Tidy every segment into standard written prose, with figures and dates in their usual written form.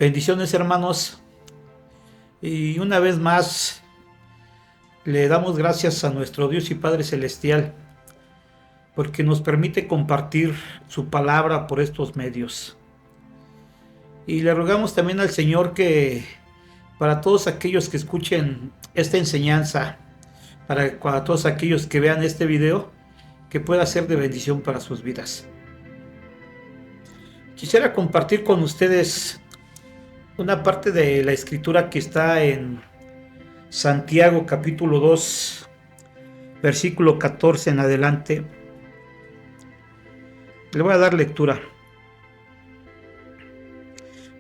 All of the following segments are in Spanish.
Bendiciones, hermanos, y una vez más le damos gracias a nuestro Dios y Padre Celestial porque nos permite compartir su palabra por estos medios. Y le rogamos también al Señor que para todos aquellos que escuchen esta enseñanza, para todos aquellos que vean este video, que pueda ser de bendición para sus vidas. Quisiera compartir con ustedes una parte de la escritura que está en Santiago capítulo 2, versículo 14 en adelante. Le voy a dar lectura.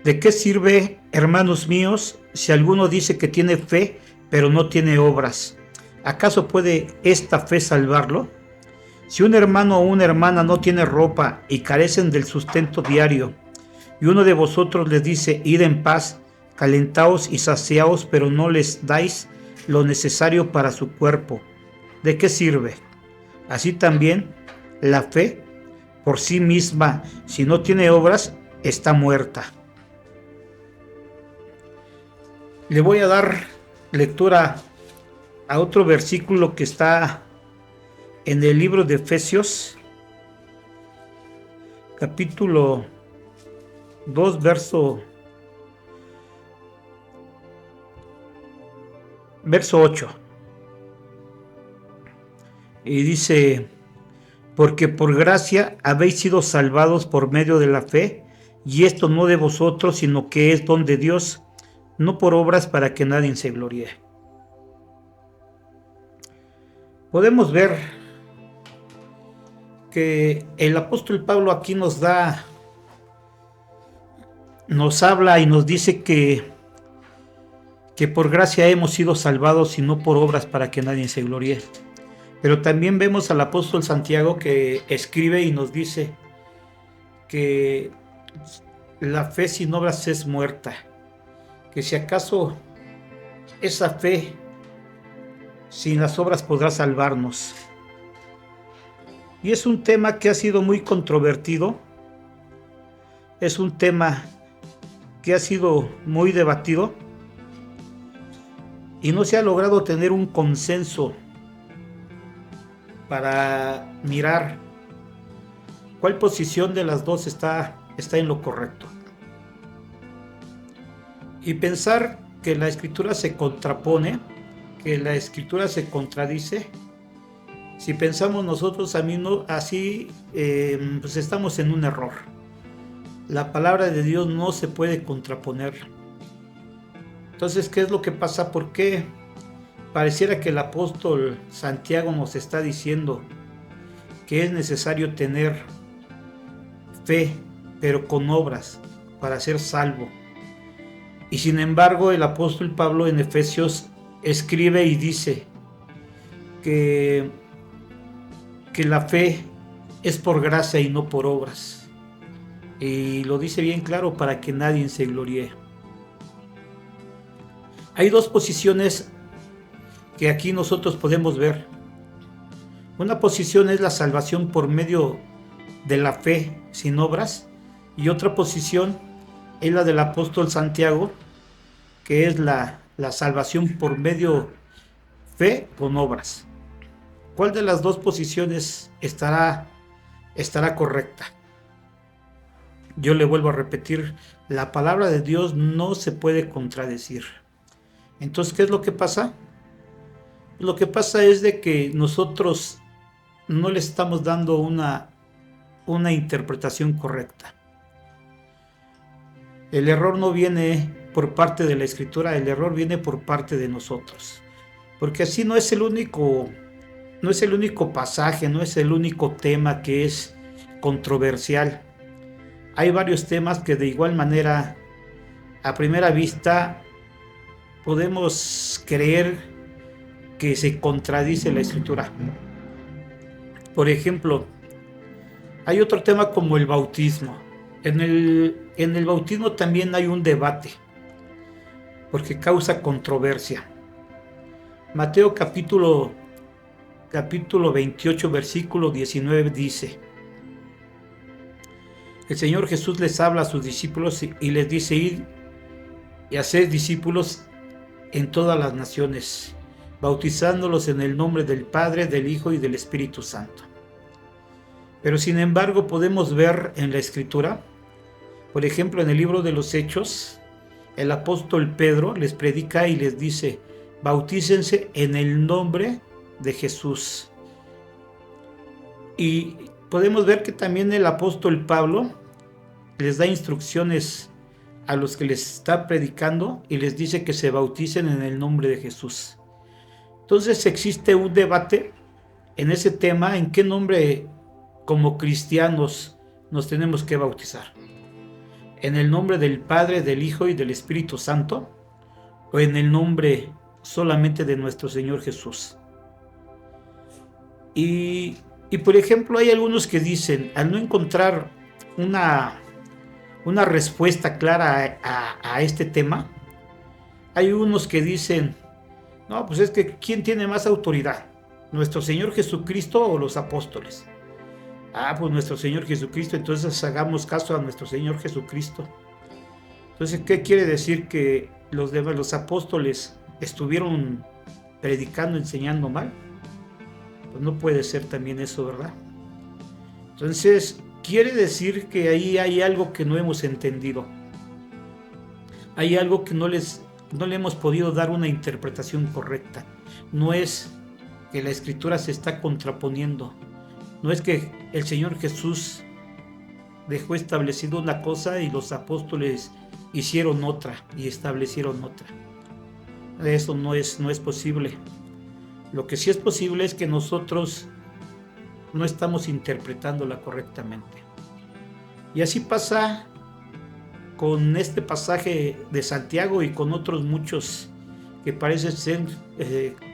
¿De qué sirve, hermanos míos, si alguno dice que tiene fe, pero no tiene obras? ¿Acaso puede esta fe salvarlo? Si un hermano o una hermana no tiene ropa y carecen del sustento diario, y uno de vosotros les dice, id en paz, calentaos y saciaos, pero no les dais lo necesario para su cuerpo, ¿de qué sirve? Así también, la fe, por sí misma, si no tiene obras, está muerta. Le voy a dar lectura a otro versículo que está en el libro de Efesios, capítulo 2, verso 8. Y dice, porque por gracia habéis sido salvados por medio de la fe, y esto no de vosotros, sino que es don de Dios, no por obras para que nadie se gloríe. Podemos ver que el apóstol Pablo aquí nos habla y nos dice que por gracia hemos sido salvados y no por obras para que nadie se gloríe. Pero también vemos al apóstol Santiago que escribe y nos dice que la fe sin obras es muerta, que si acaso esa fe sin las obras podrá salvarnos. Y es un tema que ha sido muy controvertido, es un tema que ha sido muy debatido y no se ha logrado tener un consenso para mirar cuál posición de las dos está en lo correcto. Y pensar que la escritura se contrapone, que la escritura se contradice, si pensamos nosotros así, pues estamos en un error. La palabra de Dios no se puede contraponer. Entonces, ¿qué es lo que pasa? ¿Por qué pareciera que el apóstol Santiago nos está diciendo que es necesario tener fe, pero con obras, para ser salvo? Y sin embargo, el apóstol Pablo en Efesios escribe y dice que la fe es por gracia y no por obras. Y lo dice bien claro, para que nadie se gloríe. Hay dos posiciones que aquí nosotros podemos ver. Una posición es la salvación por medio de la fe sin obras, y otra posición es la del apóstol Santiago, que es la salvación por medio fe con obras. ¿Cuál de las dos posiciones estará correcta? Yo le vuelvo a repetir, la palabra de Dios no se puede contradecir. Entonces, ¿qué es lo que pasa? Lo que pasa es de que nosotros no le estamos dando una interpretación correcta. El error no viene por parte de la escritura, el error viene por parte de nosotros. Porque así no es el único pasaje, no es el único tema que es controversial. Hay varios temas que de igual manera, a primera vista, podemos creer que se contradice la escritura. Por ejemplo, hay otro tema como el bautismo. En el bautismo también hay un debate, porque causa controversia. Mateo capítulo 28, versículo 19 dice: el Señor Jesús les habla a sus discípulos y les dice: y hacer discípulos en todas las naciones, bautizándolos en el nombre del Padre, del Hijo y del Espíritu Santo. Pero sin embargo podemos ver en la Escritura, por ejemplo en el libro de los Hechos, el apóstol Pedro les predica y les dice: bautícense en el nombre de Jesús. Y podemos ver que también el apóstol Pablo les da instrucciones a los que les está predicando y les dice que se bauticen en el nombre de Jesús. Entonces existe un debate en ese tema, en qué nombre como cristianos nos tenemos que bautizar. ¿En el nombre del Padre, del Hijo y del Espíritu Santo? ¿O en el nombre solamente de nuestro Señor Jesús? Y por ejemplo, hay algunos que dicen, al no encontrar una respuesta clara a este tema, hay unos que dicen, no, pues es que ¿quién tiene más autoridad? ¿Nuestro Señor Jesucristo o los apóstoles? Pues nuestro Señor Jesucristo, entonces hagamos caso a nuestro Señor Jesucristo. Entonces, ¿qué quiere decir? ¿Que los apóstoles estuvieron predicando, enseñando mal? Pues no puede ser también eso, ¿verdad? Entonces, quiere decir que ahí hay algo que no hemos entendido. Hay algo que no le hemos podido dar una interpretación correcta. No es que la Escritura se está contraponiendo. No es que el Señor Jesús dejó establecido una cosa y los apóstoles hicieron otra y establecieron otra. Eso no es posible. Lo que sí es posible es que nosotros no estamos interpretándola correctamente. Y así pasa con este pasaje de Santiago y con otros muchos que parecen ser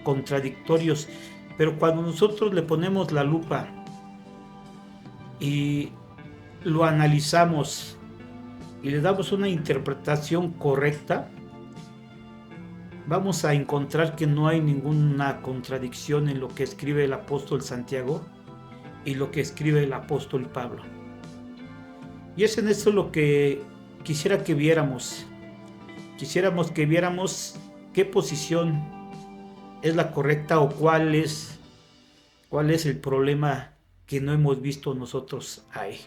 contradictorios, pero cuando nosotros le ponemos la lupa y lo analizamos y le damos una interpretación correcta, vamos a encontrar que no hay ninguna contradicción en lo que escribe el apóstol Santiago y lo que escribe el apóstol Pablo. Y es en esto lo que quisiera que viéramos. Quisiéramos que viéramos qué posición es la correcta o cuál es el problema que no hemos visto nosotros ahí.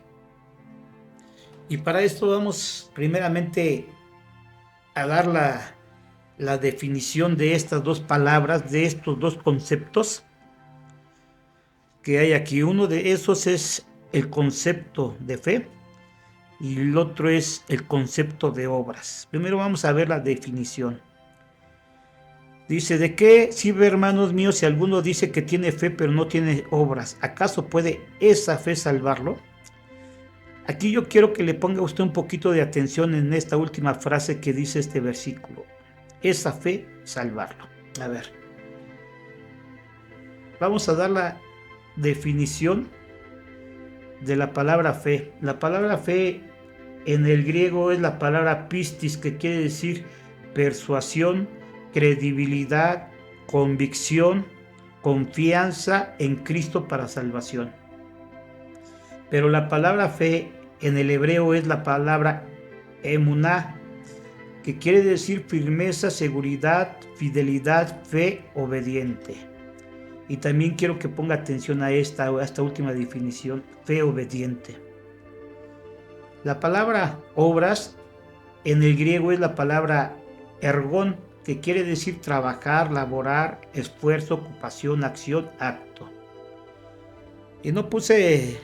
Y para esto vamos primeramente a dar la definición de estas dos palabras, de estos dos conceptos que hay aquí. Uno de esos es el concepto de fe y el otro es el concepto de obras. Primero vamos a ver la definición. Dice: ¿de qué sirve, hermanos míos, si alguno dice que tiene fe pero no tiene obras? ¿Acaso puede esa fe salvarlo? Aquí yo quiero que le ponga usted un poquito de atención en esta última frase que dice este versículo. Esa fe salvarlo. A ver. Vamos a dar la definición de la palabra fe. La palabra fe en el griego es la palabra pistis, que quiere decir persuasión, credibilidad, convicción, confianza en Cristo para salvación. Pero la palabra fe en el hebreo es la palabra emuná, que quiere decir firmeza, seguridad, fidelidad, fe, obediente. Y también quiero que ponga atención a esta última definición, fe obediente. La palabra obras en el griego es la palabra ergón, que quiere decir trabajar, laborar, esfuerzo, ocupación, acción, acto. Y no puse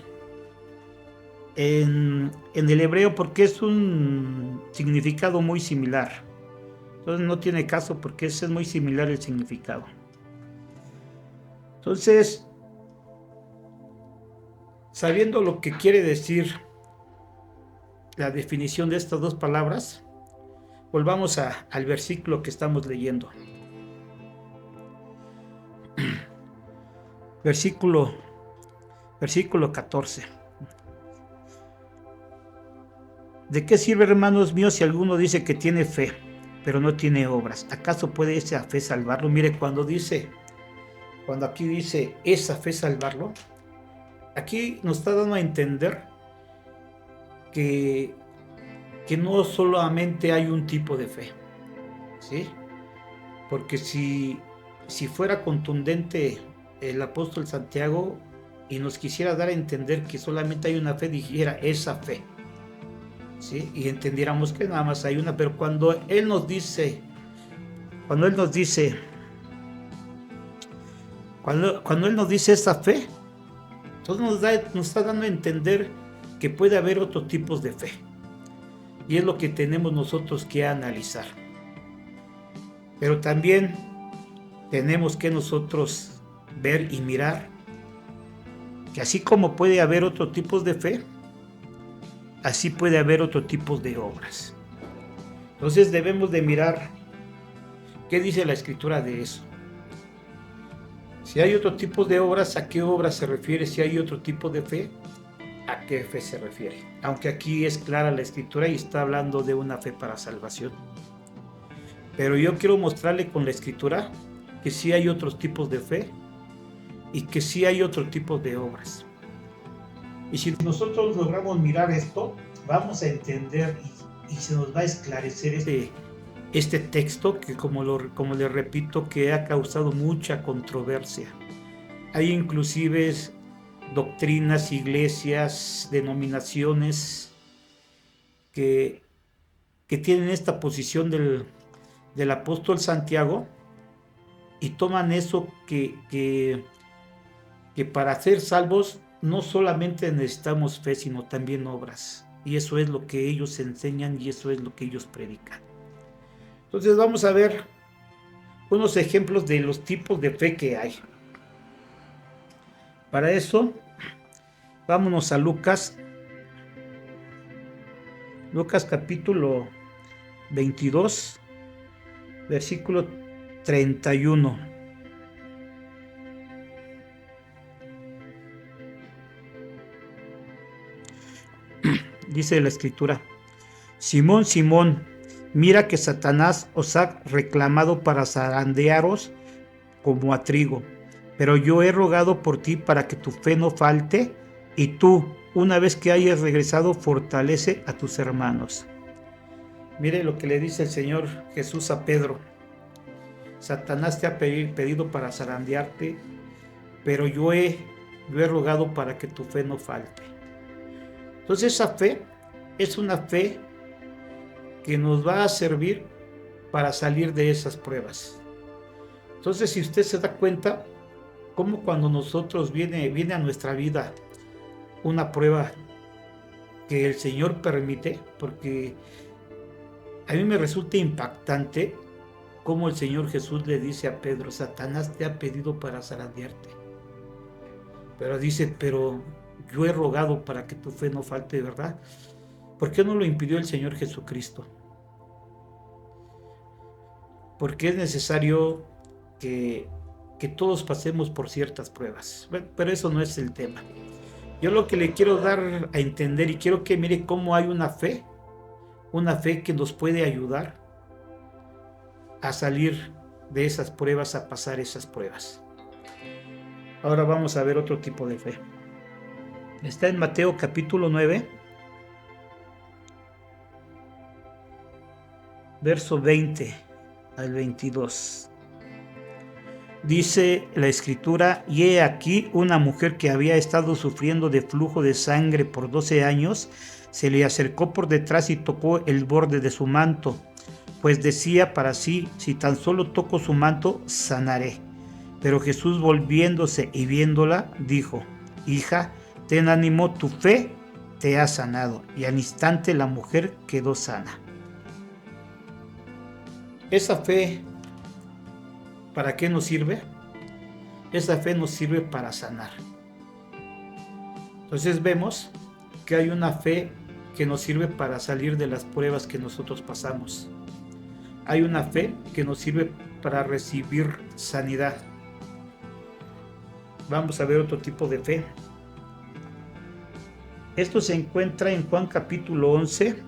en el hebreo porque es un significado muy similar. Entonces no tiene caso porque es muy similar el significado. Entonces, sabiendo lo que quiere decir la definición de estas dos palabras, volvamos al versículo que estamos leyendo. Versículo 14. ¿De qué sirve, hermanos míos, si alguno dice que tiene fe, pero no tiene obras? ¿Acaso puede esa fe salvarlo? Mire, cuando aquí dice esa fe salvarlo, aquí nos está dando a entender que no solamente hay un tipo de fe. ¿sí? Porque si fuera contundente el apóstol Santiago y nos quisiera dar a entender que solamente hay una fe, dijera esa fe, ¿sí? Y entendiéramos que nada más hay una, pero cuando él nos dice, cuando él nos dice esa fe, entonces nos está dando a entender que puede haber otros tipos de fe. Y es lo que tenemos nosotros que analizar. Pero también tenemos que nosotros ver y mirar que así como puede haber otros tipos de fe, así puede haber otros tipos de obras. Entonces debemos de mirar qué dice la Escritura de eso. Si hay otro tipo de obras, ¿a qué obras se refiere? Si hay otro tipo de fe, ¿a qué fe se refiere? Aunque aquí es clara la Escritura y está hablando de una fe para salvación. Pero yo quiero mostrarle con la Escritura que sí hay otros tipos de fe y que sí hay otro tipo de obras. Y si nosotros logramos mirar esto, vamos a entender y se nos va a esclarecer este texto que como le repito, que ha causado mucha controversia. Hay inclusive doctrinas, iglesias, denominaciones que tienen esta posición del apóstol Santiago y toman eso que para ser salvos no solamente necesitamos fe, sino también obras. Y eso es lo que ellos enseñan y eso es lo que ellos predican. Entonces vamos a ver unos ejemplos de los tipos de fe que hay. Para eso, vámonos a Lucas capítulo 22, versículo 31. Dice la Escritura: Simón, Simón, mira que Satanás os ha reclamado para zarandearos como a trigo, pero yo he rogado por ti para que tu fe no falte, y tú, una vez que hayas regresado, fortalece a tus hermanos. Mire lo que le dice el Señor Jesús a Pedro: Satanás te ha pedido para zarandearte, pero yo he rogado para que tu fe no falte. Entonces esa fe es una fe que nos va a servir para salir de esas pruebas. Entonces, si usted se da cuenta, como cuando nosotros viene a nuestra vida una prueba que el Señor permite, porque a mí me resulta impactante cómo el Señor Jesús le dice a Pedro: Satanás te ha pedido para zarandearte, pero dice, pero yo he rogado para que tu fe no falte, ¿verdad? ¿Por qué no lo impidió el Señor Jesucristo? Porque es necesario que todos pasemos por ciertas pruebas. Bueno, pero eso no es el tema. Yo lo que le quiero dar a entender, y quiero que mire cómo hay una fe que nos puede ayudar a salir de esas pruebas, a pasar esas pruebas. Ahora vamos a ver otro tipo de fe. Está en Mateo capítulo 9, verso 20 al 22. Dice la Escritura: y he aquí una mujer que había estado sufriendo de flujo de sangre por 12 años, se le acercó por detrás y tocó el borde de su manto, pues decía para sí: si tan solo toco su manto, sanaré. Pero Jesús, volviéndose y viéndola, dijo: hija, ten ánimo, tu fe te ha sanado. Y al instante la mujer quedó sana. Esa fe, ¿para qué nos sirve? Esa fe nos sirve para sanar. Entonces vemos que hay una fe que nos sirve para salir de las pruebas que nosotros pasamos. Hay una fe que nos sirve para recibir sanidad. Vamos a ver otro tipo de fe. Esto se encuentra en Juan capítulo 11,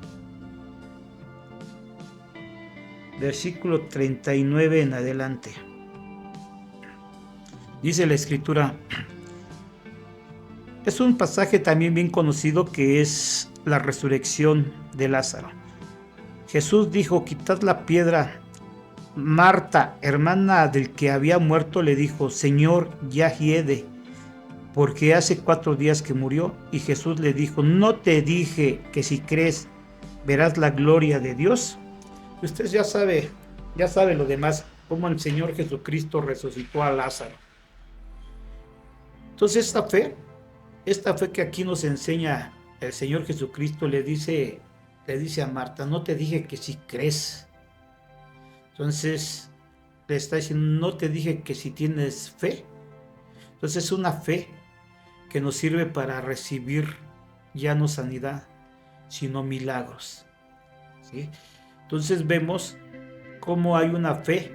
versículo 39 en adelante. Dice la Escritura, es un pasaje también bien conocido, que es la resurrección de Lázaro. Jesús dijo: quitad la piedra. Marta, hermana del que había muerto, le dijo: Señor, ya hiede, porque hace 4 días que murió. Y Jesús le dijo: ¿no te dije que si crees verás la gloria de Dios? Usted ya sabe lo demás, cómo el Señor Jesucristo resucitó a Lázaro. Entonces esta fe que aquí nos enseña el Señor Jesucristo, le dice a Marta: no te dije que si crees. Entonces le está diciendo: no te dije que si tienes fe. Entonces es una fe que nos sirve para recibir ya no sanidad, sino milagros, ¿sí? Entonces vemos cómo hay una fe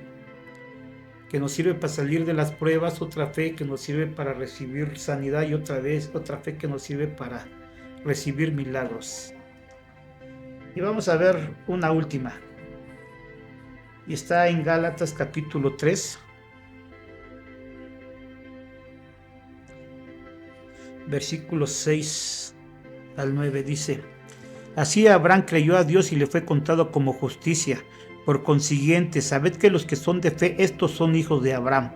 que nos sirve para salir de las pruebas, otra fe que nos sirve para recibir sanidad y otra fe que nos sirve para recibir milagros. Y vamos a ver una última. Y está en Gálatas capítulo 3, versículos 6 al 9, dice: Así Abraham creyó a Dios y le fue contado como justicia. Por consiguiente, sabed que los que son de fe, estos son hijos de Abraham.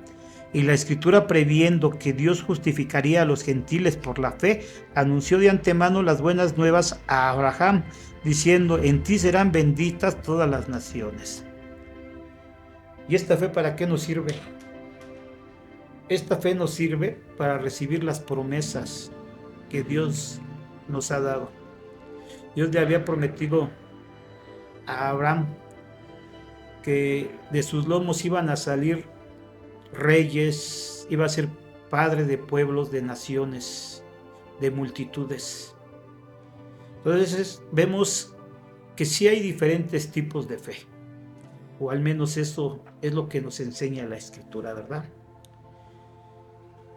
Y la Escritura, previendo que Dios justificaría a los gentiles por la fe, anunció de antemano las buenas nuevas a Abraham, diciendo: en ti serán benditas todas las naciones. ¿Y esta fe para qué nos sirve? Esta fe nos sirve para recibir las promesas que Dios nos ha dado. Dios le había prometido a Abraham que de sus lomos iban a salir reyes, iba a ser padre de pueblos, de naciones, de multitudes. Entonces vemos que sí hay diferentes tipos de fe, o al menos eso es lo que nos enseña la Escritura, ¿verdad?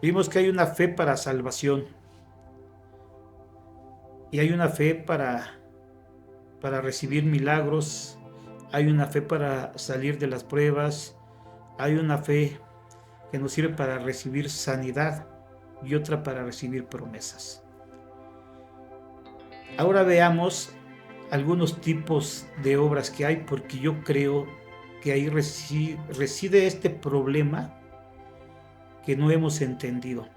Vimos que hay una fe para salvación y hay una fe para recibir milagros, hay una fe para salir de las pruebas, hay una fe que nos sirve para recibir sanidad y otra para recibir promesas. Ahora veamos algunos tipos de obras que hay, porque yo creo que ahí reside este problema que no hemos entendido,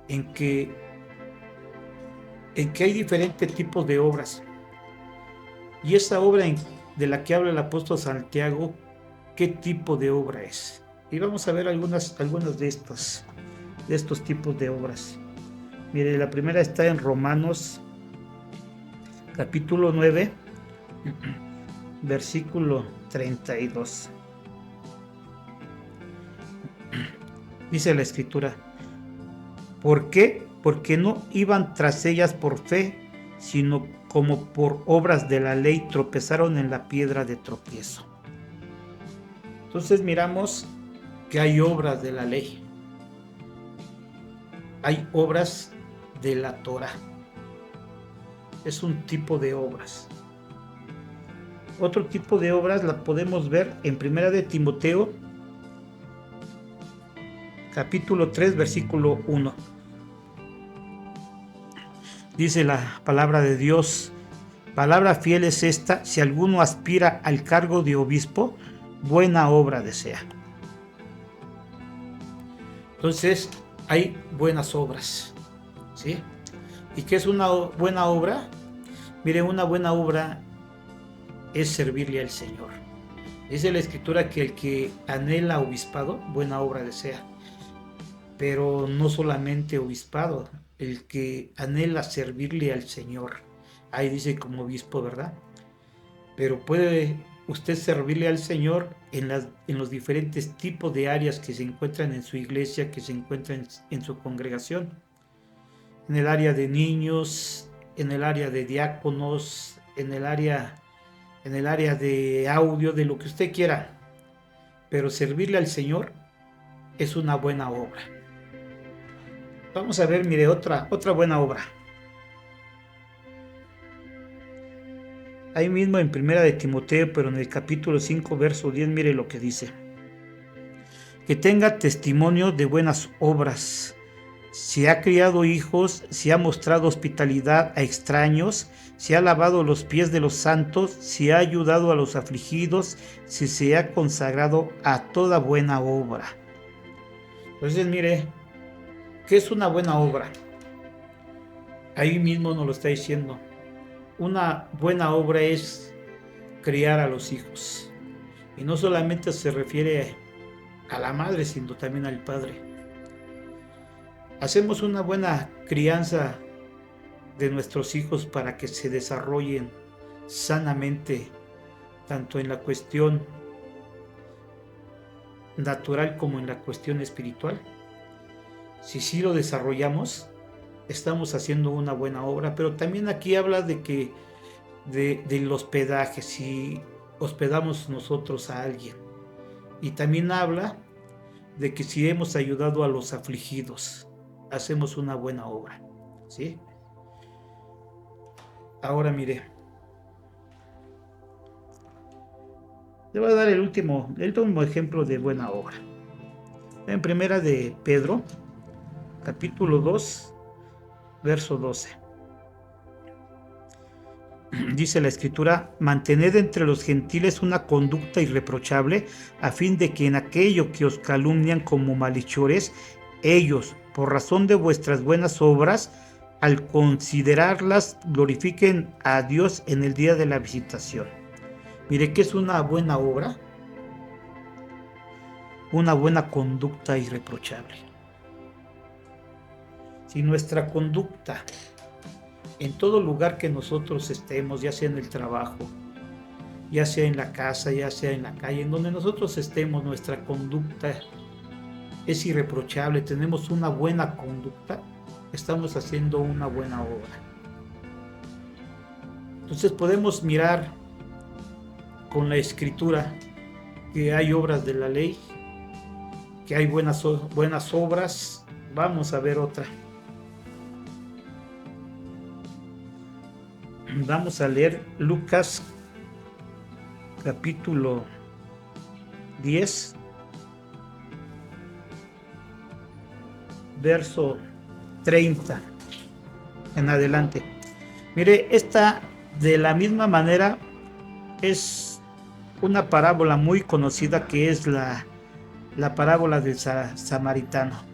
en que hay diferentes tipos de obras. Y esa obra de la que habla el apóstol Santiago, ¿qué tipo de obra es? Y vamos a ver algunas de estos tipos de obras. Mire, la primera está en Romanos capítulo 9, versículo 32. Dice la Escritura: ¿por qué? Porque no iban tras ellas por fe, sino como por obras de la ley, tropezaron en la piedra de tropiezo. Entonces miramos que hay obras de la ley, hay obras de la Torah. Es un tipo de obras. Otro tipo de obras la podemos ver en 1 de Timoteo capítulo 3, versículo 1. Dice la palabra de Dios: palabra fiel es esta, si alguno aspira al cargo de obispo, buena obra desea. Entonces, hay buenas obras, ¿sí? ¿Y qué es una buena obra? Mire, una buena obra es servirle al Señor. Dice la Escritura que el que anhela obispado, buena obra desea. Pero no solamente obispado, el que anhela servirle al Señor. Ahí dice como obispo, ¿verdad? Pero puede usted servirle al Señor en los diferentes tipos de áreas que se encuentran en su iglesia, que se encuentran en su congregación. En el área de niños, en el área de diáconos, en el área de audio, de lo que usted quiera. Pero servirle al Señor es una buena obra. Vamos a ver, mire, otra buena obra. Ahí mismo en 1 de Timoteo, pero en el capítulo 5, verso 10, mire lo que dice: que tenga testimonio de buenas obras, si ha criado hijos, si ha mostrado hospitalidad a extraños, si ha lavado los pies de los santos, si ha ayudado a los afligidos, si se ha consagrado a toda buena obra. Entonces, mire, ¿qué es una buena obra? Ahí mismo nos lo está diciendo. Una buena obra es criar a los hijos. Y no solamente se refiere a la madre, sino también al padre. Hacemos una buena crianza de nuestros hijos para que se desarrollen sanamente, tanto en la cuestión natural como en la cuestión espiritual. Si sí lo desarrollamos, estamos haciendo una buena obra. Pero también aquí habla de que del hospedaje, si hospedamos nosotros a alguien. Y también habla de que si hemos ayudado a los afligidos, hacemos una buena obra, ¿sí? Ahora mire, le voy a dar el último ejemplo de buena obra. En primera de Pedro, capítulo 2, verso 12. Dice la escritura: mantened entre los gentiles una conducta irreprochable, a fin de que en aquello que os calumnian como malhechores, ellos, por razón de vuestras buenas obras, al considerarlas, glorifiquen a Dios en el día de la visitación. Mire, ¿qué es una buena obra? Una buena conducta irreprochable. Si nuestra conducta, en todo lugar que nosotros estemos, ya sea en el trabajo, ya sea en la casa, ya sea en la calle, en donde nosotros estemos, nuestra conducta es irreprochable, tenemos una buena conducta, estamos haciendo una buena obra. Entonces podemos mirar con la escritura que hay obras de la ley, que hay buenas obras. Vamos a ver otra. Vamos a leer Lucas capítulo 10, verso 30 en adelante. Mire, esta de la misma manera es una parábola muy conocida, que es la parábola del samaritano.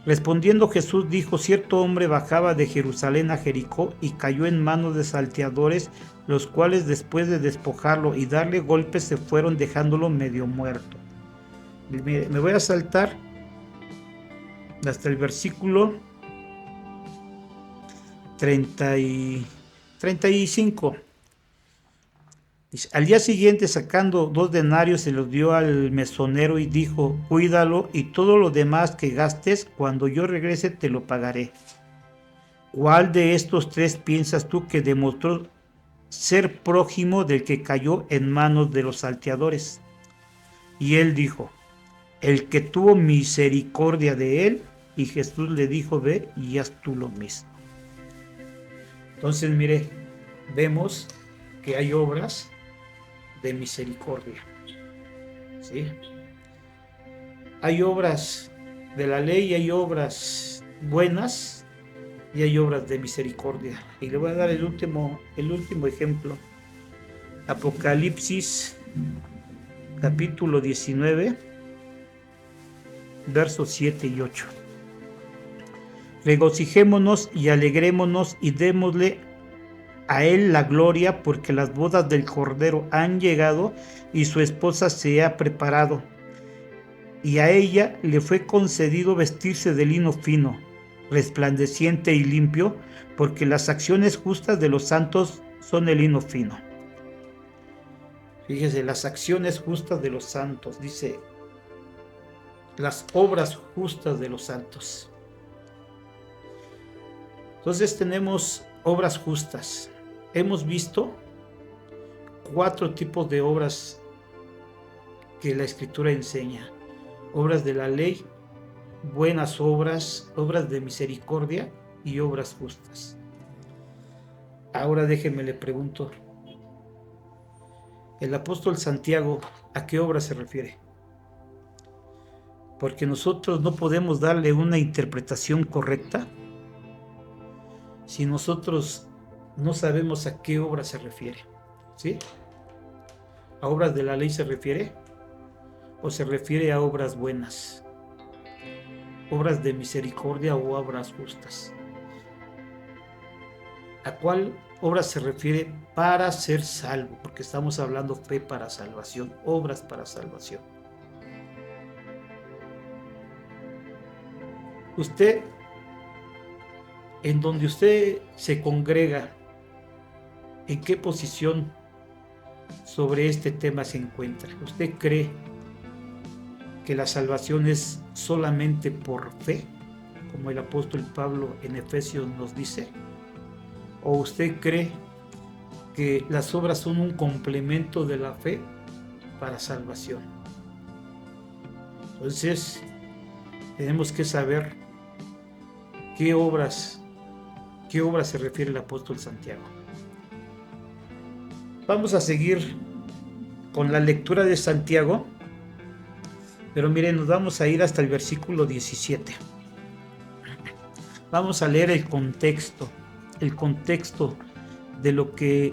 Respondiendo Jesús dijo: cierto hombre bajaba de Jerusalén a Jericó y cayó en manos de salteadores, los cuales después de despojarlo y darle golpes se fueron, dejándolo medio muerto. Me voy a saltar hasta el versículo 35. Al día siguiente, sacando 2 denarios, se los dio al mesonero y dijo: cuídalo, y todo lo demás que gastes, cuando yo regrese te lo pagaré. ¿Cuál de estos 3 piensas tú que demostró ser prójimo del que cayó en manos de los salteadores? Y él dijo: el que tuvo misericordia de él. Y Jesús le dijo: ve y haz tú lo mismo. Entonces, mire, vemos que hay obras de misericordia, ¿sí? Hay obras de la ley, hay obras buenas y hay obras de misericordia. Y le voy a dar el último ejemplo. Apocalipsis capítulo 19, versos 7 y 8. Regocijémonos y alegrémonos y démosle a él la gloria, porque las bodas del Cordero han llegado y su esposa se ha preparado. Y a ella le fue concedido vestirse de lino fino, resplandeciente y limpio, porque las acciones justas de los santos son el lino fino. Fíjese, las acciones justas de los santos, dice, las obras justas de los santos. Entonces tenemos obras justas. Hemos visto 4 tipos de obras que la Escritura enseña: obras de la ley, buenas obras, obras de misericordia y obras justas. Ahora déjeme le pregunto, el apóstol Santiago, ¿a qué obra se refiere? porque nosotros no podemos darle una interpretación correcta si nosotros no sabemos a qué obra se refiere, ¿sí? ¿A obras de la ley se refiere? ¿O se refiere a obras buenas? ¿Obras de misericordia o obras justas? ¿A cuál obra se refiere para ser salvo? Porque estamos hablando fe para salvación, obras para salvación. Usted, en donde usted se congrega, ¿en qué posición sobre este tema se encuentra? ¿Usted cree que la salvación es solamente por fe, como el apóstol Pablo en Efesios nos dice? ¿O usted cree que las obras son un complemento de la fe para salvación? Entonces, tenemos que saber qué obras se refiere el apóstol Santiago. Vamos a seguir con la lectura de Santiago, pero miren, nos vamos a ir hasta el versículo 17. Vamos a leer el contexto de lo que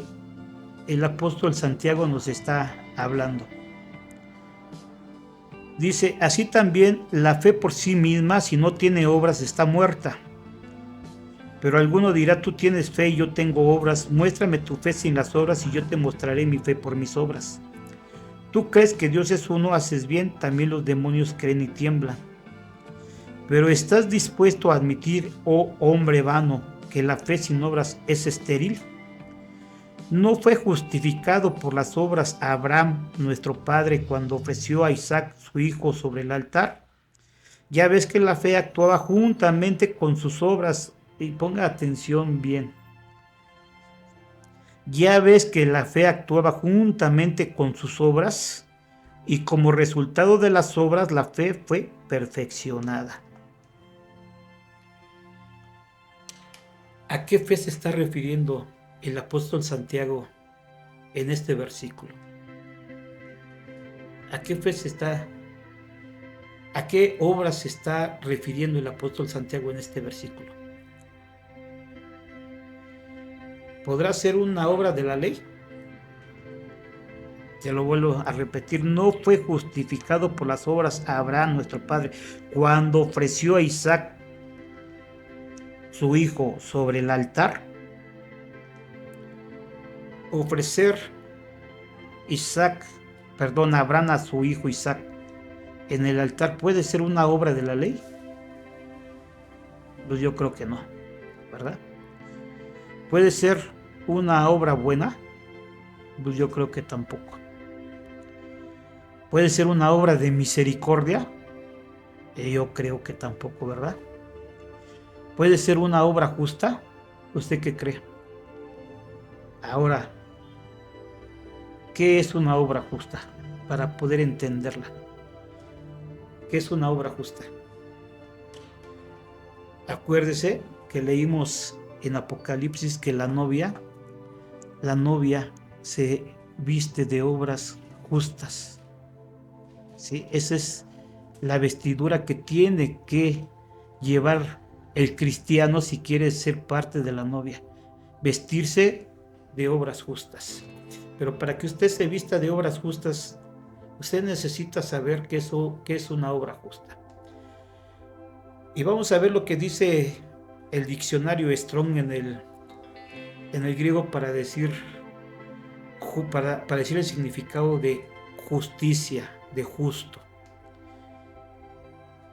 el apóstol Santiago nos está hablando. Dice, así también la fe por sí misma, si no tiene obras, está muerta. Pero alguno dirá, tú tienes fe y yo tengo obras, muéstrame tu fe sin las obras y yo te mostraré mi fe por mis obras. Tú crees que Dios es uno, haces bien, también los demonios creen y tiemblan. Pero ¿estás dispuesto a admitir, oh hombre vano, que la fe sin obras es estéril? ¿No fue justificado por las obras Abraham, nuestro padre, cuando ofreció a Isaac, su hijo, sobre el altar? Ya ves que la fe actuaba juntamente con sus obras. Y ponga atención bien. Ya ves que la fe actuaba juntamente con sus obras y como resultado de las obras la fe fue perfeccionada. ¿A qué fe se está refiriendo el apóstol Santiago en este versículo? ¿A qué obra se está refiriendo el apóstol Santiago en este versículo? ¿Podrá ser una obra de la ley? Te lo vuelvo a repetir, no fue justificado por las obras a Abraham, nuestro padre, cuando ofreció a Isaac, su hijo, sobre el altar. Ofrecer Abraham a su hijo Isaac en el altar, ¿puede ser una obra de la ley? Pues yo creo que no, ¿verdad? ¿Puede ser una obra buena? Pues yo creo que tampoco. ¿Puede ser una obra de misericordia? Yo creo que tampoco, ¿verdad? ¿Puede ser una obra justa? ¿Usted qué cree? Ahora, ¿qué es una obra justa? Para poder entenderla. ¿Qué es una obra justa? Acuérdese que leímos en Apocalipsis que la novia se viste de obras justas. ¿Sí? Esa es la vestidura que tiene que llevar el cristiano si quiere ser parte de la novia. Vestirse de obras justas. Pero para que usted se vista de obras justas, usted necesita saber qué es una obra justa. Y vamos a ver lo que dice el diccionario Strong en el griego para decir el significado de justicia, de justo.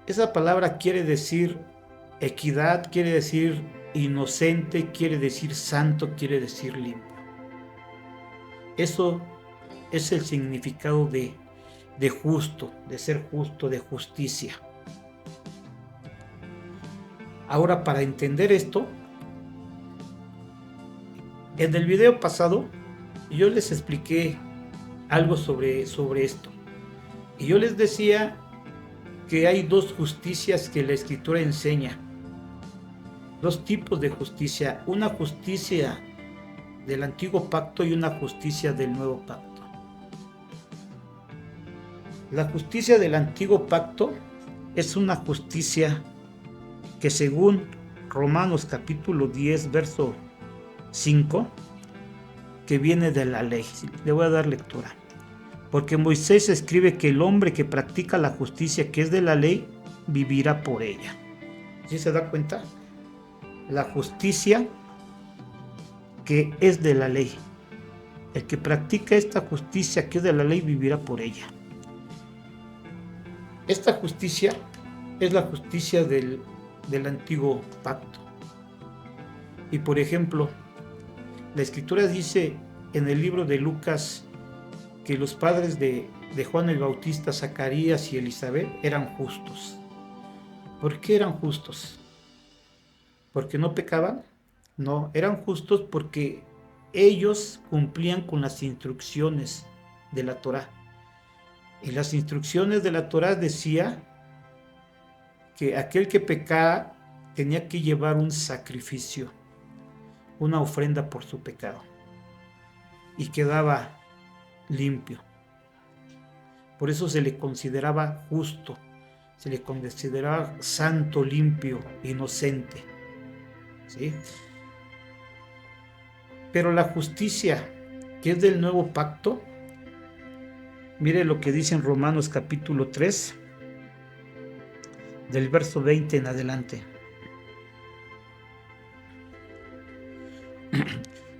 Esa palabra quiere decir equidad, quiere decir inocente, quiere decir santo, quiere decir limpio. Eso es el significado de justo, de ser justo, de justicia. Ahora, para entender esto, en el video pasado yo les expliqué algo sobre esto. Y yo les decía que hay dos justicias que la Escritura enseña. Dos tipos de justicia. Una justicia del Antiguo Pacto y una justicia del Nuevo Pacto. La justicia del Antiguo Pacto es una justicia que según Romanos capítulo 10, verso 5, que viene de la ley. Le voy a dar lectura. Porque Moisés escribe que el hombre que practica la justicia que es de la ley, vivirá por ella. ¿Sí se da cuenta? La justicia que es de la ley. El que practica esta justicia que es de la ley, vivirá por ella. Esta justicia es la justicia del antiguo pacto. Y por ejemplo, la escritura dice en el libro de Lucas que los padres de Juan el Bautista, Zacarías y Elizabeth, eran justos. ¿Por qué eran justos? ¿Porque no pecaban? No, eran justos porque ellos cumplían con las instrucciones de la Torá. Y las instrucciones de la Torá decía que aquel que pecara tenía que llevar un sacrificio, una ofrenda por su pecado, y quedaba limpio. Por eso se le consideraba justo, se le consideraba santo, limpio, inocente. ¿Sí? Pero la justicia que es del nuevo pacto, mire lo que dice en Romanos capítulo 3, del verso 20 en adelante.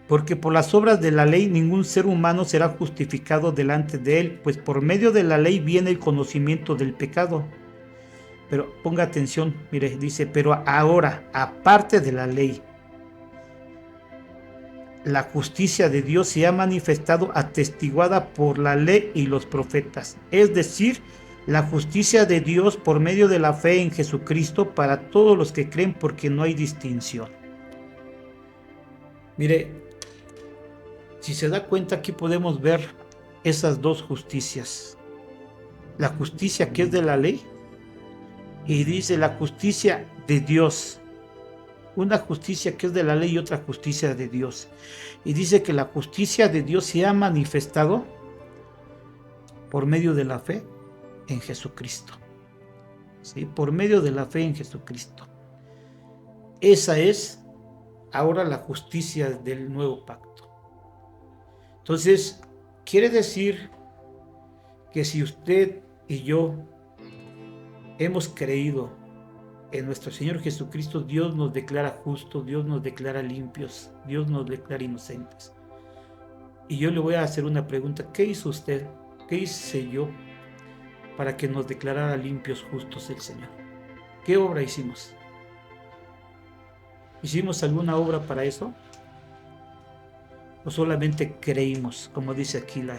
Porque por las obras de la ley ningún ser humano será justificado delante de él, pues por medio de la ley viene el conocimiento del pecado. Pero ponga atención, mire, dice, pero ahora, aparte de la ley, la justicia de Dios se ha manifestado atestiguada por la ley y los profetas, es decir, la justicia de Dios por medio de la fe en Jesucristo para todos los que creen, porque no hay distinción. Mire, si se da cuenta, aquí podemos ver esas dos justicias. La justicia que es de la ley y dice la justicia de Dios. Una justicia que es de la ley y otra justicia de Dios. Y dice que la justicia de Dios se ha manifestado por medio de la fe en Jesucristo. ¿Sí? Por medio de la fe en Jesucristo. Esa es ahora la justicia del nuevo pacto. Entonces, quiere decir que si usted y yo hemos creído en nuestro Señor Jesucristo, Dios nos declara justos, Dios nos declara limpios, Dios nos declara inocentes. Y yo le voy a hacer una pregunta: ¿qué hizo usted? ¿Qué hice yo para que nos declarara limpios, justos el Señor? ¿Qué obra hicimos? ¿Hicimos alguna obra para eso? ¿O solamente creímos, como dice aquí la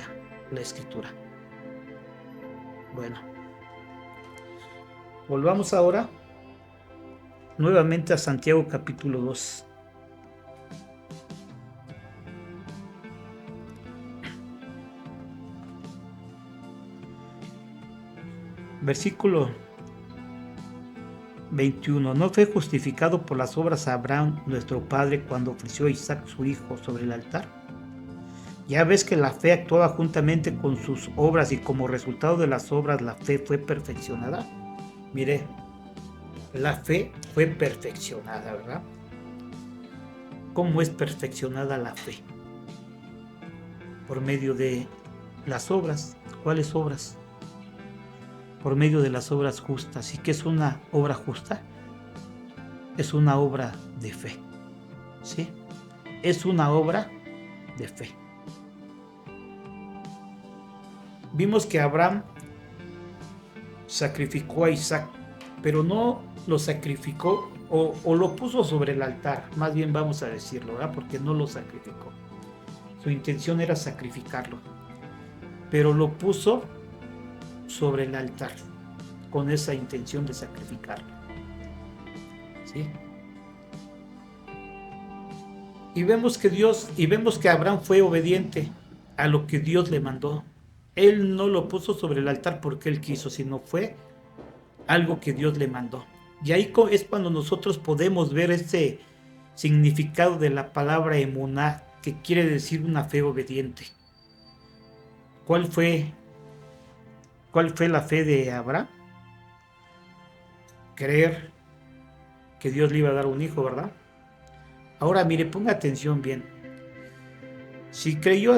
Escritura? Bueno, volvamos ahora nuevamente a Santiago capítulo 2. Versículo 21. ¿No fue justificado por las obras Abraham, nuestro padre, cuando ofreció a Isaac su hijo sobre el altar? Ya ves que la fe actuaba juntamente con sus obras y como resultado de las obras la fe fue perfeccionada. Mire, la fe fue perfeccionada, ¿verdad? ¿Cómo es perfeccionada la fe? Por medio de las obras. ¿Cuáles obras? Por medio de las obras justas. ¿Y qué es una obra justa? Es una obra de fe. ¿Sí? Es una obra de fe. Vimos que Abraham sacrificó a Isaac, pero no lo sacrificó o lo puso sobre el altar, más bien vamos a decirlo, ¿verdad? Porque no lo sacrificó. Su intención era sacrificarlo, pero lo puso sobre el altar con esa intención de sacrificarlo. ¿Sí? Y vemos que Abraham fue obediente a lo que Dios le mandó. Él no lo puso sobre el altar porque él quiso, sino fue algo que Dios le mandó. Y ahí es cuando nosotros podemos ver ese significado de la palabra emuná, que quiere decir una fe obediente. ¿Cuál fue la fe de Abraham? creer que Dios le iba a dar un hijo, ¿verdad? Ahora mire, ponga atención bien. Si creyó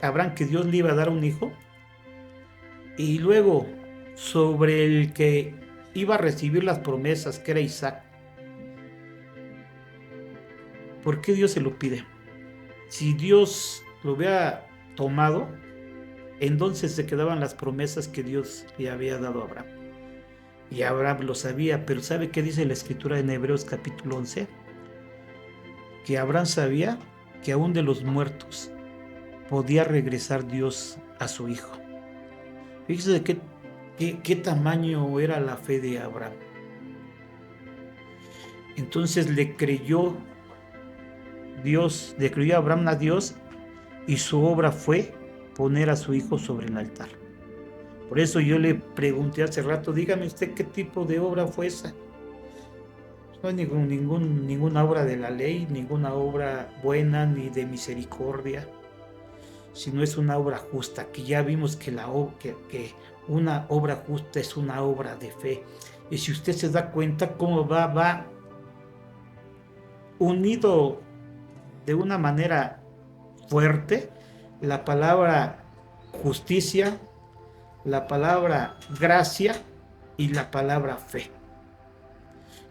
Abraham que Dios le iba a dar un hijo, y luego sobre el que iba a recibir las promesas, que era Isaac, ¿por qué Dios se lo pide? Si Dios lo hubiera tomado, entonces se quedaban las promesas que Dios le había dado a Abraham. Y Abraham lo sabía, pero ¿sabe qué dice la escritura en Hebreos capítulo 11? Que Abraham sabía que aún de los muertos podía regresar Dios a su hijo. Fíjese de qué tamaño era la fe de Abraham. Entonces le creyó Abraham a Dios, y su obra fue poner a su hijo sobre el altar. Por eso yo le pregunté hace rato, dígame usted qué tipo de obra fue esa. No hay ninguna obra de la ley, ninguna obra buena ni de misericordia, sino es una obra justa, que ya vimos que una obra justa es una obra de fe. Y si usted se da cuenta cómo va unido de una manera fuerte la palabra justicia, la palabra gracia y la palabra fe.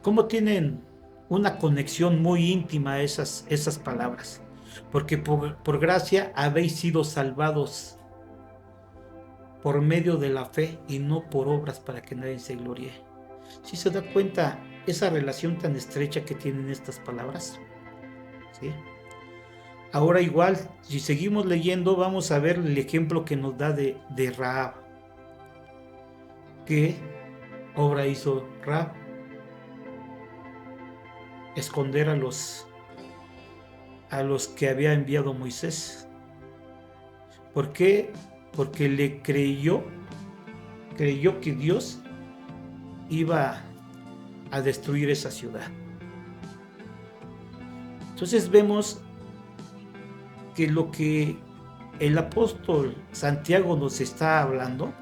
¿Cómo tienen una conexión muy íntima esas palabras? Porque por gracia habéis sido salvados por medio de la fe y no por obras para que nadie se gloríe. ¿Sí se da cuenta esa relación tan estrecha que tienen estas palabras? ¿Sí? Ahora igual, si seguimos leyendo, vamos a ver el ejemplo que nos da de Rahab. ¿Qué obra hizo Rahab? Esconder a los que había enviado Moisés. ¿Por qué? Porque le creyó que Dios iba a destruir esa ciudad. Entonces vemos que lo que el apóstol Santiago nos está hablando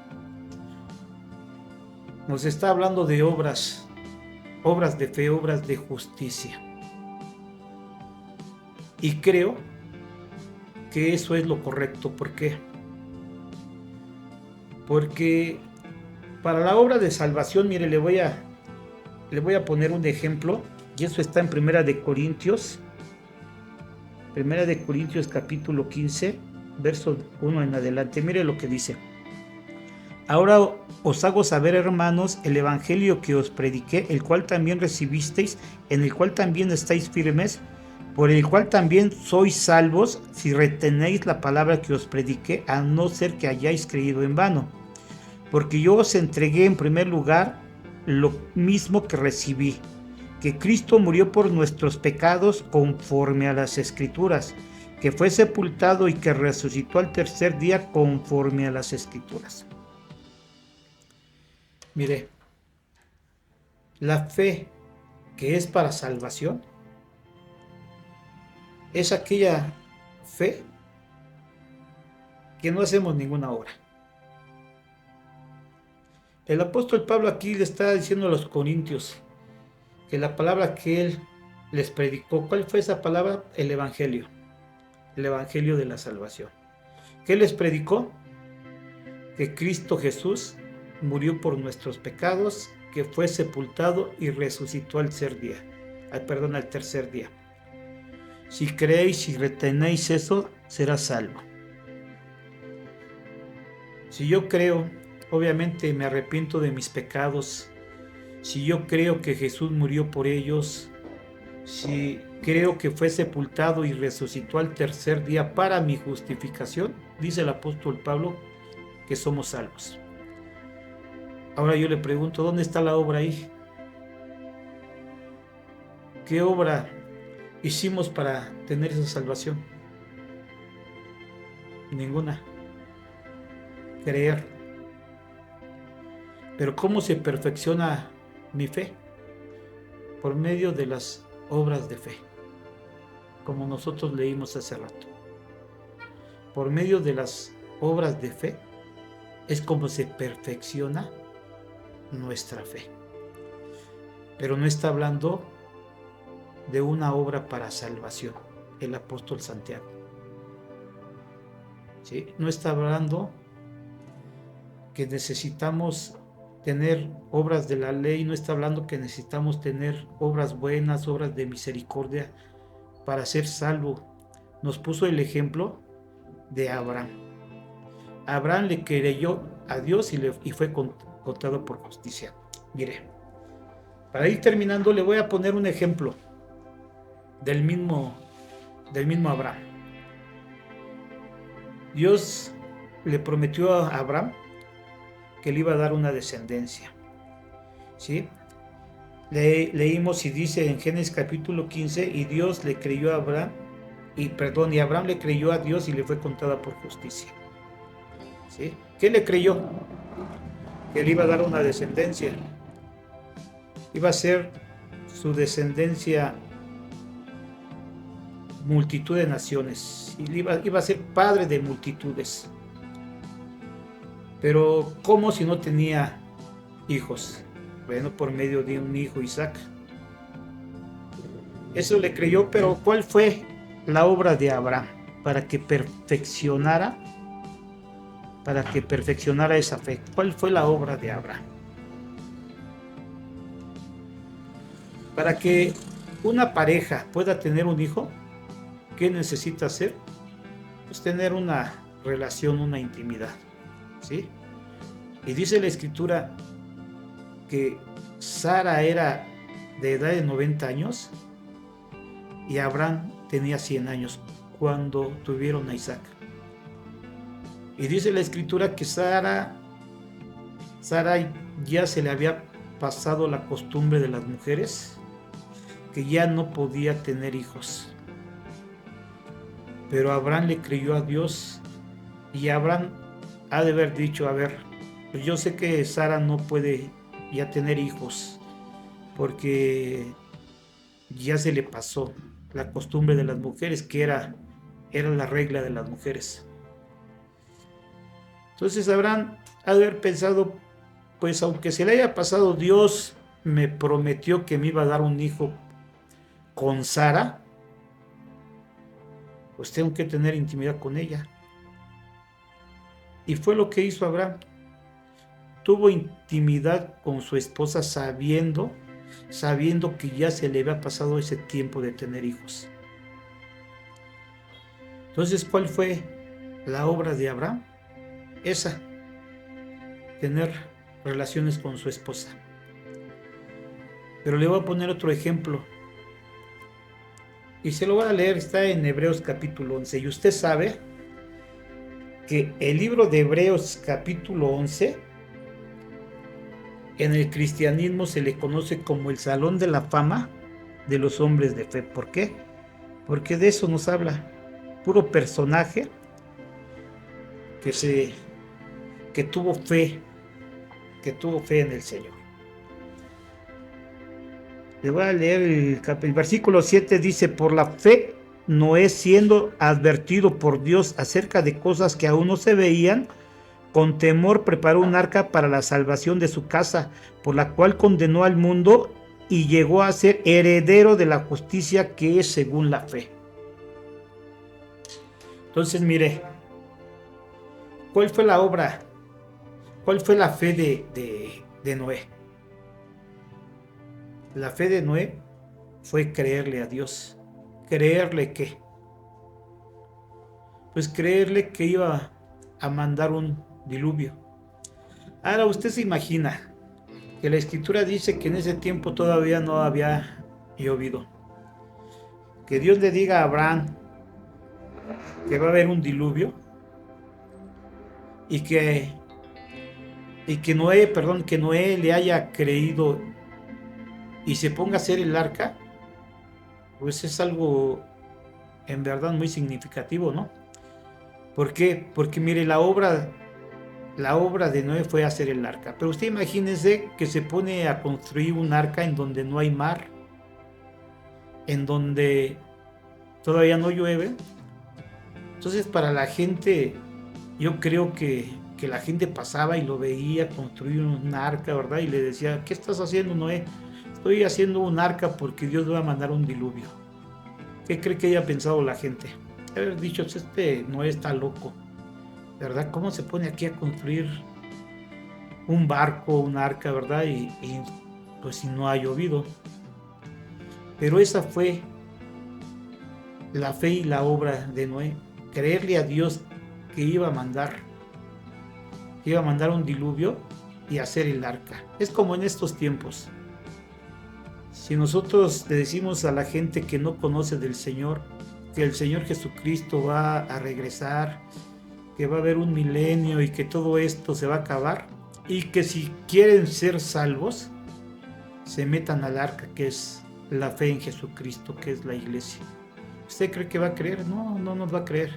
de obras de fe, obras de justicia. Y creo que eso es lo correcto. ¿Por qué? Porque para la obra de salvación, mire, le voy a poner un ejemplo, y eso está en Primera de Corintios capítulo 15, verso 1 en adelante. Mire lo que dice. Ahora os hago saber, hermanos, el evangelio que os prediqué, el cual también recibisteis, en el cual también estáis firmes, por el cual también sois salvos, si retenéis la palabra que os prediqué, a no ser que hayáis creído en vano. Porque yo os entregué en primer lugar lo mismo que recibí, que Cristo murió por nuestros pecados conforme a las Escrituras, que fue sepultado y que resucitó al tercer día conforme a las Escrituras. Mire, la fe que es para salvación es aquella fe que no hacemos ninguna obra. El apóstol Pablo aquí le está diciendo a los corintios que la palabra que él les predicó, ¿cuál fue esa palabra? El evangelio de la salvación. ¿Qué les predicó? Que Cristo Jesús murió por nuestros pecados, que fue sepultado y resucitó al tercer día. Si creéis y retenéis eso, será salvo. Si yo creo, obviamente me arrepiento de mis pecados. Si yo creo que Jesús murió por ellos, si creo que fue sepultado y resucitó al tercer día para mi justificación, dice el apóstol Pablo que somos salvos. Ahora yo le pregunto, ¿dónde está la obra ahí? ¿Qué obra hicimos para tener esa salvación? Ninguna. Creer. Pero ¿cómo se perfecciona mi fe? Por medio de las obras de fe, como nosotros leímos hace rato. Por medio de las obras de fe es como se perfecciona nuestra fe. pero no está hablando de una obra para salvación, el apóstol Santiago. ¿Sí? No está hablando que necesitamos tener obras de la ley, no está hablando que necesitamos tener obras buenas, obras de misericordia para ser salvo. Nos puso el ejemplo de Abraham. Abraham le creyó a Dios y fue contado por justicia. Mire, para ir terminando le voy a poner un ejemplo del mismo Abraham. Dios le prometió a Abraham que le iba a dar una descendencia. ¿Sí? Leímos y dice en Génesis capítulo 15, y Dios le creyó a Abraham, y Abraham le creyó a Dios y le fue contada por justicia. ¿Sí? ¿Qué le creyó? Que le iba a dar una descendencia. Iba a ser su descendencia multitud de naciones, y iba a ser padre de multitudes. Pero ¿cómo si no tenía hijos? Bueno, por medio de un hijo, Isaac. Eso le creyó, pero ¿cuál fue la obra de Abraham para que perfeccionara esa fe? ¿Cuál fue la obra de Abraham? Para que una pareja pueda tener un hijo, ¿qué necesita hacer? Pues tener una relación, una intimidad, ¿sí? Y dice la Escritura que Sara era de edad de 90 años y Abraham tenía 100 años cuando tuvieron a Isaac. Y dice la Escritura que Sara ya se le había pasado la costumbre de las mujeres, que ya no podía tener hijos. Pero Abraham le creyó a Dios, y Abraham ha de haber dicho, a ver, pues yo sé que Sara no puede ya tener hijos, porque ya se le pasó la costumbre de las mujeres, que era la regla de las mujeres. Entonces Abraham ha de haber pensado, pues aunque se le haya pasado, Dios me prometió que me iba a dar un hijo con Sara, pues tengo que tener intimidad con ella. Y fue lo que hizo Abraham. Tuvo intimidad con su esposa sabiendo que ya se le había pasado ese tiempo de tener hijos. Entonces, ¿cuál fue la obra de Abraham? Esa, tener relaciones con su esposa. Pero le voy a poner otro ejemplo. Y se lo voy a leer, está en Hebreos capítulo 11. Y usted sabe que el libro de Hebreos capítulo 11, en el cristianismo se le conoce como el Salón de la Fama de los hombres de fe. ¿Por qué? Porque de eso nos habla. Puro personaje que tuvo fe en el Señor. Le voy a leer el versículo 7, dice, por la fe Noé, siendo advertido por Dios acerca de cosas que aún no se veían, con temor preparó un arca para la salvación de su casa, por la cual condenó al mundo y llegó a ser heredero de la justicia que es según la fe. Entonces, mire, ¿cuál fue la obra? ¿Cuál fue la fe de Noé? La fe de Noé fue creerle a Dios. ¿Creerle qué? Pues creerle que iba a mandar un diluvio. Ahora usted se imagina que la Escritura dice que en ese tiempo todavía no había llovido. Que Dios le diga a Abraham que va a haber un diluvio y que Noé le haya creído y se ponga a hacer el arca, pues es algo en verdad muy significativo, ¿no? ¿Por qué? Porque mire, la obra de Noé fue hacer el arca, pero usted imagínese que se pone a construir un arca en donde no hay mar, en donde todavía no llueve. Entonces para la gente, yo creo que la gente pasaba y lo veía construir un arca, ¿verdad? Y le decía, ¿qué estás haciendo, Noé? estoy haciendo un arca porque Dios va a mandar un diluvio. ¿Qué cree que haya pensado la gente? Haber dicho, este no está loco, ¿verdad? ¿Cómo se pone aquí a construir un barco, un arca, ¿verdad? Y pues si no ha llovido. Pero esa fue la fe y la obra de Noé. Creerle a Dios que iba a mandar un diluvio y hacer el arca. Es como en estos tiempos. Si nosotros le decimos a la gente que no conoce del Señor, que el Señor Jesucristo va a regresar, que va a haber un milenio y que todo esto se va a acabar, y que si quieren ser salvos, se metan al arca, que es la fe en Jesucristo, que es la iglesia. ¿Usted cree que va a creer? No, no nos va a creer.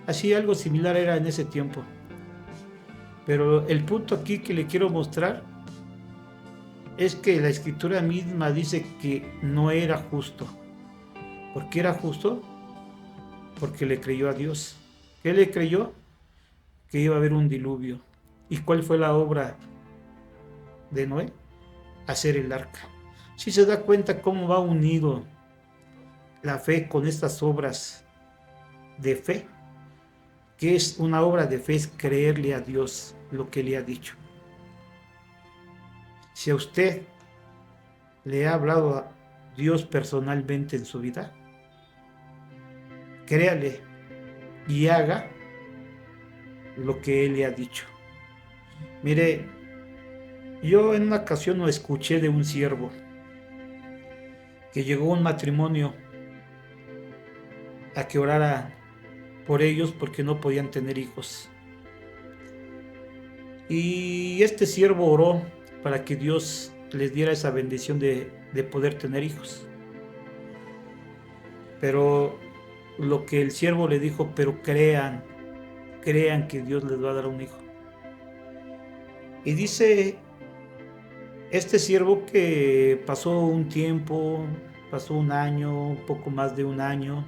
Así algo similar era en ese tiempo. Pero el punto aquí que le quiero mostrar es que la escritura misma dice que no era justo. ¿Por qué era justo? Porque le creyó a Dios. ¿Qué le creyó? Que iba a haber un diluvio. ¿Y cuál fue la obra de Noé? Hacer el arca. Si se da cuenta cómo va unido la fe con estas obras de fe, que es una obra de fe, es creerle a Dios lo que le ha dicho. Si a usted le ha hablado a Dios personalmente en su vida, créale y haga lo que Él le ha dicho. Mire, yo en una ocasión lo escuché de un siervo que llegó a un matrimonio a que orara por ellos porque no podían tener hijos. Y este siervo oró para que Dios les diera esa bendición de poder tener hijos. Pero lo que el siervo le dijo, pero crean que Dios les va a dar un hijo. Y dice este siervo que pasó un tiempo, pasó un año, un poco más de un año,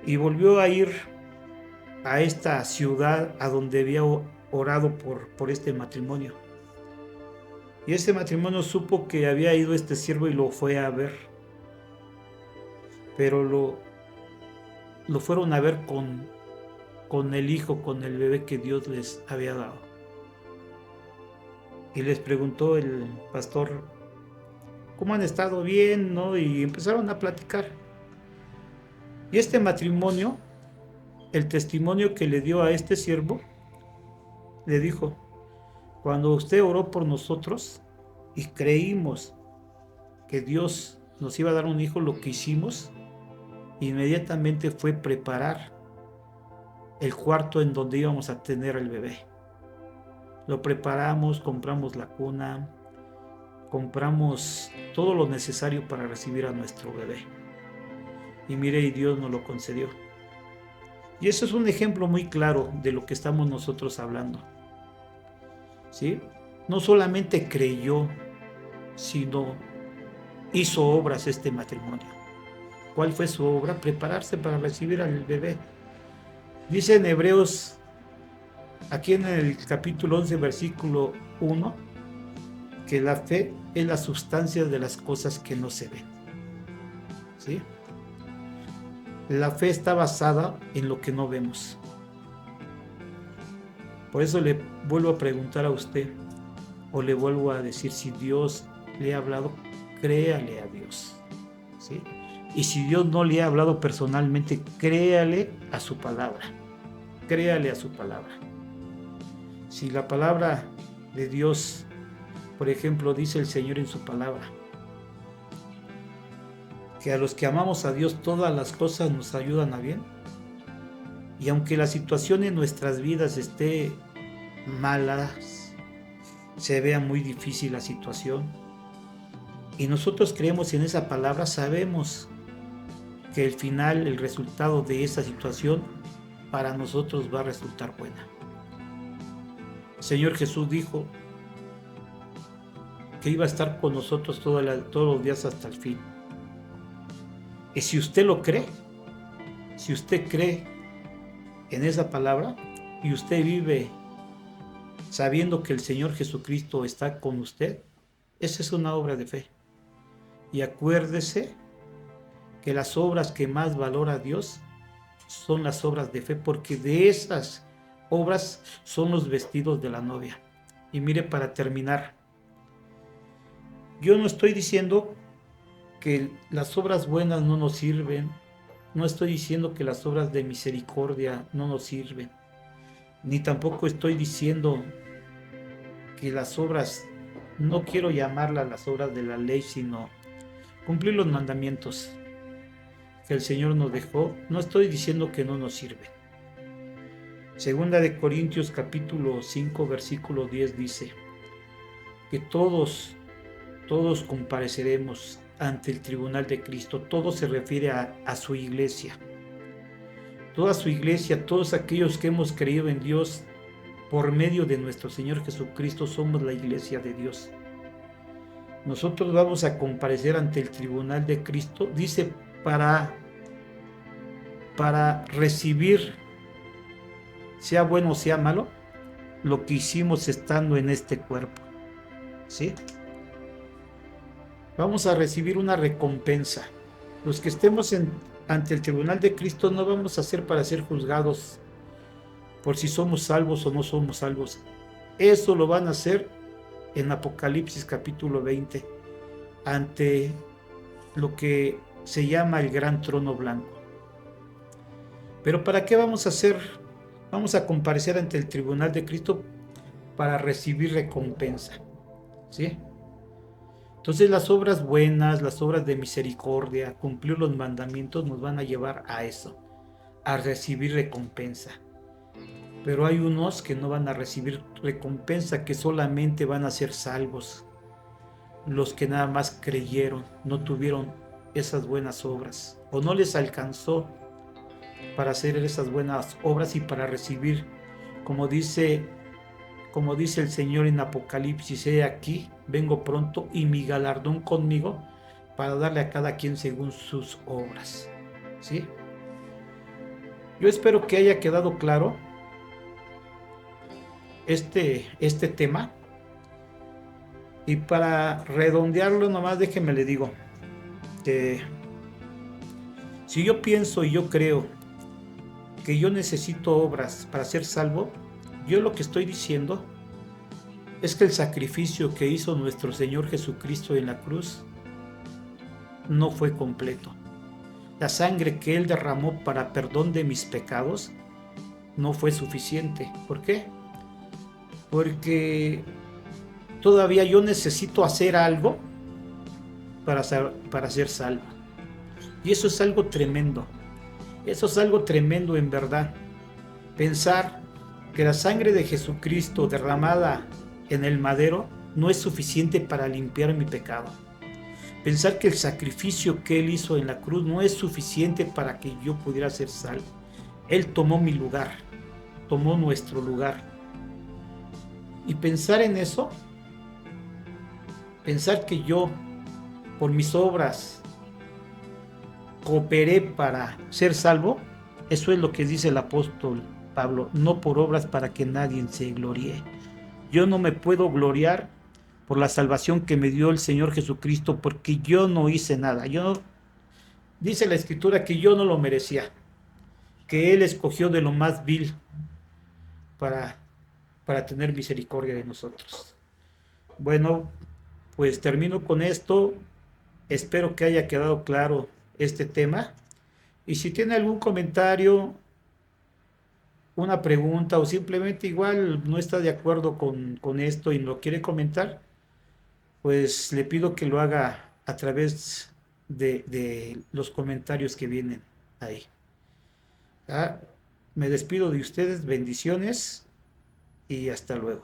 y volvió a ir a esta ciudad a donde había orado por este matrimonio. Y este matrimonio supo que había ido este siervo y lo fue a ver. Pero lo fueron a ver con el hijo, con el bebé que Dios les había dado. Y les preguntó el pastor, ¿cómo han estado? Bien, ¿no? Y empezaron a platicar. Y este matrimonio, el testimonio que le dio a este siervo, le dijo, cuando usted oró por nosotros y creímos que Dios nos iba a dar un hijo, lo que hicimos inmediatamente fue preparar el cuarto en donde íbamos a tener el bebé. Lo preparamos, compramos la cuna, compramos todo lo necesario para recibir a nuestro bebé. Y mire, y Dios nos lo concedió. Y eso es un ejemplo muy claro de lo que estamos nosotros hablando. ¿Sí? No solamente creyó, sino hizo obras este matrimonio. ¿Cuál fue su obra? Prepararse para recibir al bebé. Dice en Hebreos, aquí en el capítulo 11, versículo 1, que la fe es la sustancia de las cosas que no se ven. ¿Sí? La fe está basada en lo que no vemos. Por eso le vuelvo a preguntar a usted, o le vuelvo a decir, si Dios le ha hablado, créale a Dios. ¿Sí? Y si Dios no le ha hablado personalmente, créale a su palabra. Créale a su palabra. Si la palabra de Dios, por ejemplo, dice el Señor en su palabra, que a los que amamos a Dios todas las cosas nos ayudan a bien. Y aunque la situación en nuestras vidas esté mala, se vea muy difícil la situación, y nosotros creemos en esa palabra, sabemos que el final, el resultado de esa situación para nosotros va a resultar buena. El Señor Jesús dijo que iba a estar con nosotros todos los días hasta el fin. Y si usted lo cree, si usted cree en esa palabra y usted vive sabiendo que el Señor Jesucristo está con usted, Esa es una obra de fe. Y acuérdese que las obras que más valora Dios son las obras de fe, porque de esas obras son los vestidos de la novia. Y mire, para terminar, yo no estoy diciendo que las obras buenas no nos sirven, no estoy diciendo que las obras de misericordia no nos sirven, ni tampoco estoy diciendo que las obras, no quiero llamarlas las obras de la ley, sino cumplir los mandamientos que el Señor nos dejó. No estoy diciendo que no nos sirven. Segunda de Corintios capítulo 5 versículo 10 dice que todos compareceremos ante el tribunal de Cristo. Todo se refiere a su iglesia. Toda su iglesia, todos aquellos que hemos creído en Dios por medio de nuestro Señor Jesucristo, somos la iglesia de Dios. Nosotros vamos a comparecer ante el tribunal de Cristo, dice, para recibir, sea bueno o sea malo, lo que hicimos estando en este cuerpo. ¿Sí? Vamos a recibir una recompensa. Los que estemos ante el tribunal de Cristo no vamos a ser para ser juzgados por si somos salvos o no somos salvos. Eso lo van a hacer en Apocalipsis capítulo 20, ante lo que se llama el gran trono blanco. Pero ¿para qué vamos a hacer? Vamos a comparecer ante el tribunal de Cristo para recibir recompensa. ¿Sí? Entonces las obras buenas, las obras de misericordia, cumplir los mandamientos nos van a llevar a eso, a recibir recompensa. Pero hay unos que no van a recibir recompensa, que solamente van a ser salvos. Los que nada más creyeron, no tuvieron esas buenas obras, o no les alcanzó para hacer esas buenas obras y para recibir, como dice el Señor en Apocalipsis, he aquí, vengo pronto y mi galardón conmigo para darle a cada quien según sus obras. ¿Sí? Yo espero que haya quedado claro este tema. Y para redondearlo, nomás déjeme le digo que si yo pienso y yo creo que yo necesito obras para ser salvo, yo lo que estoy diciendo es que el sacrificio que hizo nuestro Señor Jesucristo en la cruz no fue completo. La sangre que Él derramó para perdón de mis pecados no fue suficiente. ¿Por qué? Porque todavía yo necesito hacer algo para ser salvo. Y eso es algo tremendo. Eso es algo tremendo en verdad. Pensar que la sangre de Jesucristo derramada en el madero no es suficiente para limpiar mi pecado. Pensar que el sacrificio que Él hizo en la cruz no es suficiente para que yo pudiera ser salvo. Él tomó mi lugar, tomó nuestro lugar. Y pensar en eso, pensar que yo, por mis obras, cooperé para ser salvo, eso es lo que dice el apóstol Pablo, no por obras para que nadie se gloríe. Yo no me puedo gloriar por la salvación que me dio el Señor Jesucristo, porque yo no hice nada. Dice la Escritura que yo no lo merecía, que Él escogió de lo más vil para tener misericordia de nosotros. Bueno, pues termino con esto. Espero que haya quedado claro este tema. Y si tiene algún comentario, una pregunta o simplemente igual no está de acuerdo con esto y lo quiere comentar, pues le pido que lo haga a través de los comentarios que vienen ahí. Me despido de ustedes, bendiciones y hasta luego.